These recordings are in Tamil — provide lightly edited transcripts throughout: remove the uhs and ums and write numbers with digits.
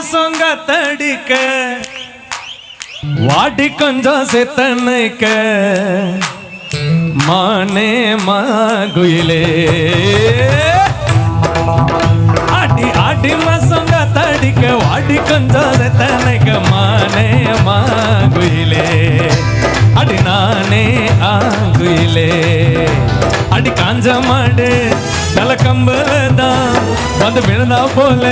சொங்க தடிக்க வாடி கொஞ்சம் செத்தனைக்க மானே மாகுயிலே ஆடி ஆடி மசங்க தடிக்க வாடி கொஞ்சம் செத்தனைக்க மானே மாகுயிலே அடி நானே ஆகுயிலே அடி காஞ்ச மாடு தல கம்பல தான் வந்து விழுந்தா போல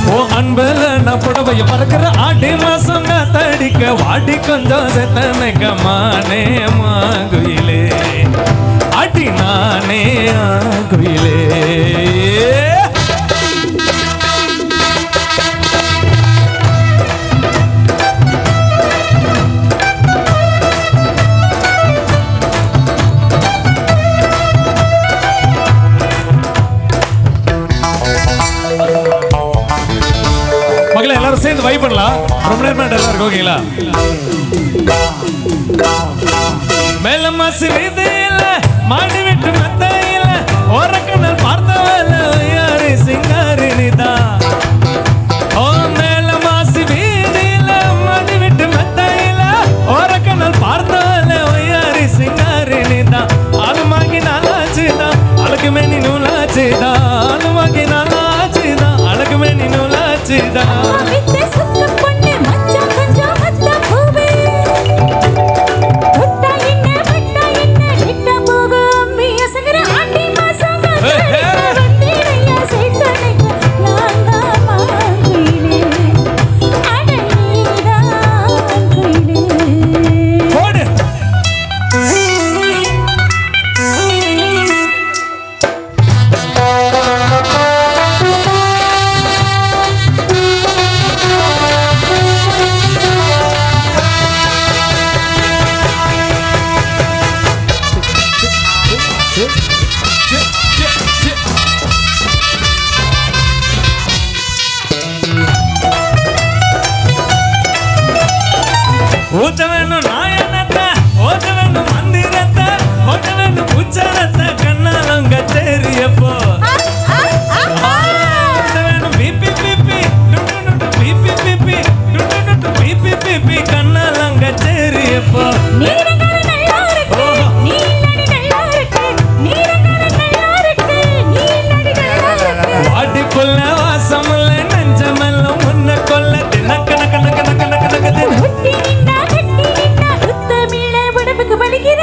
ஓ அன்பல நான் புடவைய மறக்கிற ஆடி மாசங்க தடிக்க வாடி கொஞ்சம் செத்தனைக்க மானே மாகுயிலே அடி நானே ஆகுயிலே மகளே எல்லாரும் சேர்ந்து வைப் பண்ணலாம். ரொம்ப நேரமா எல்லாரும் ஓகேங்களா? மேல மாசி வீதியில மாடி விட்டு மெத்தையில ஓரக்கண்ணல் பார்த்தவல யாரு சிங்காரினிதா ஓ மேல மாசி வீதியில மாடி விட்டு மெத்தையில ஓரக்கண்ணல் பார்த்தவல யாரு சிங்காரினிதா ஆளுமாகி நாளாச்சுதான் அழகு மேனி நூலாச்சுதா ஆளுமாகி நாளாச்சுதான் அழகு மேனி நூலாச்சுதா ஓதவனு நாயனத்தை ஓதவனு மந்திரத்தை ஓதவனு உச்சரத்தை கண்ணாலங்க தெரியப்போ ஓதவனு பிபி பிபி டுடுடு பிபி பிபி டுடுடு பிபி பிபி கண்ணாலங்க தெரியப்போ நீரங்கர நல்லா இருக்கு நீலடி நல்லா இருக்கு நீரங்கர நல்லா இருக்கு நீலடி நல்லா இருக்கு வாடி கொல்ல வாசமல்ல நெஞ்சமெல்லாம் முன்ன கொல்ல தினக்க நக்க நக்க நக்க நக்க நக்க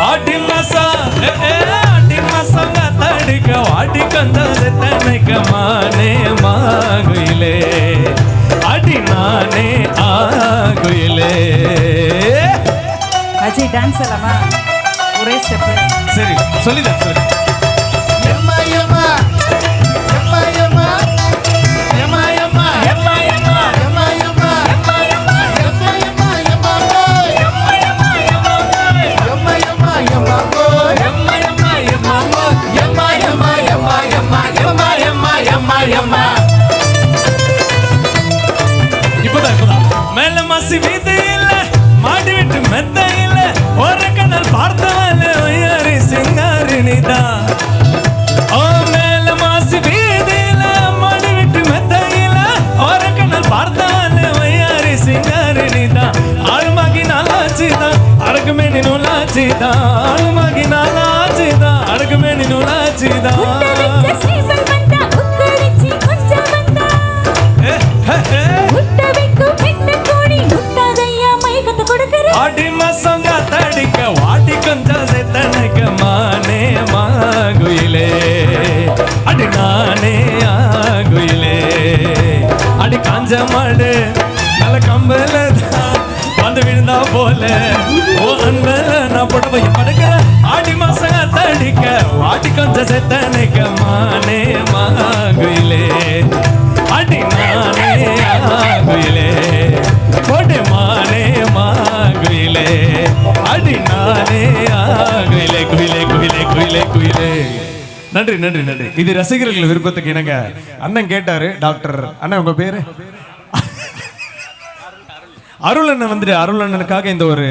ஆடி மாசங்க தடிக்க வாடி கொஞ்சம் செத்தனைக்க மானே மாகுயிலே அடி நானே ஆகுயிலே அஜய் டான்ஸ் எல்லாமா ஒரே ஸ்டெப் சரி சொல்லிதான் சொல்லி மேல மாசி வீதியில மாடி விட்டு மெத்தையில ஒரு கண்ணல் பார்த்தவல யாரு சிங்காரினிதா ஓ மேல மாசி வீதியில மாடி விட்டு மெத்தையில ஒரு கண்ணல் பார்த்தவல யாரு சிங்காரினிதா ஆளுமாகி நாளாச்சுதா அழகுமே நீ நூலாச்சுதா ஆளுமாகி நாளாச்சுதா அழகுமே நீ நூலாச்சுதா ஆடி மாசங்க தடிக்க வாடி கொஞ்சம் செத்தனைக்க மானே மாகுயிலே அடி நானே ஆகுயிலே அடி காஞ்ச மாடு நல்ல கம்பல வந்து விழுந்தா போல ஓ அன்பல நான் நான் புடவைய படுக்கிற ஆடி மாசம் தடிக்க வாடி கொஞ்சம் செத்தனைக்க மானே மாங்குயிலே அடி நானே ஆங்குயிலே போட்டு மானே மாங்குயிலே அடி நானே ஆங்குயிலே குயிலே குயிலே குயிலே குயிலே. நன்றி நன்றி நன்றி. இது ரசிகர்கள் விருப்பத்துக்கு இணங்க அண்ணன் கேட்டாரு. டாக்டர் அண்ணன் உங்க பேரு அருள் அண்ணன் வந்துட்டு அருள் அண்ணனுக்காக இந்த ஒரு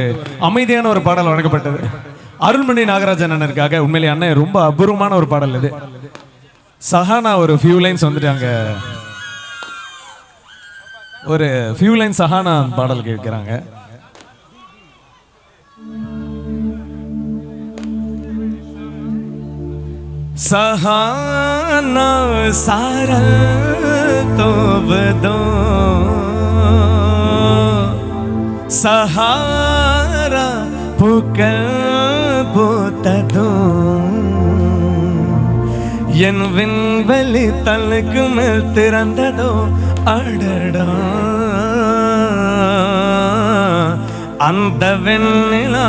அமைதியான ஒரு பாடல் வழங்கப்பட்டது. அருள்மணி நாகராஜன் அண்ணனுக்காக. உண்மையிலே அண்ணன் ரொம்ப அபூர்வமான ஒரு பாடல் இது. சஹானா ஒரு ஃபியூ லைன்ஸ் வந்துட்டு அங்க ஒரு ஃபியூ லைன்ஸ் சஹானா பாடல் கேட்கிறாங்க. सहाना सारा तो बदो सहारा पुकल बोतदो என் விண்வெளி தலுக்கு மேல் திறந்ததோ அடடா அந்த வெண்ணிலா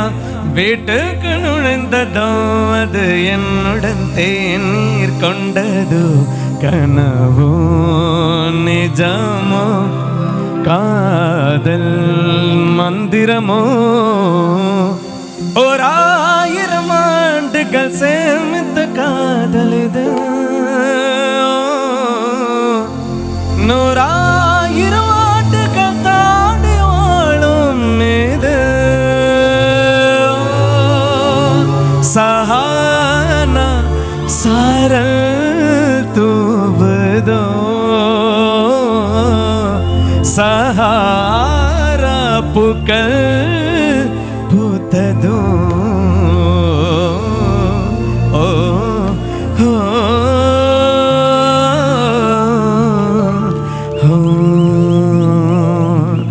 வீட்டுக்கு நுழைந்ததோ அது என்னுடன் தேநீர் கொண்டதோ கனவோ நிஜமோ காதல் மந்திரமோ 1000 ஆண்டுகள் சேமித்த காதல் இது 100,000 ஆண்டுகள் தாண்டி வாழும் இது सहाना सारल तूबदो सहारा पुकल पुतदो ओ हो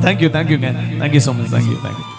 thank you so much, thank you.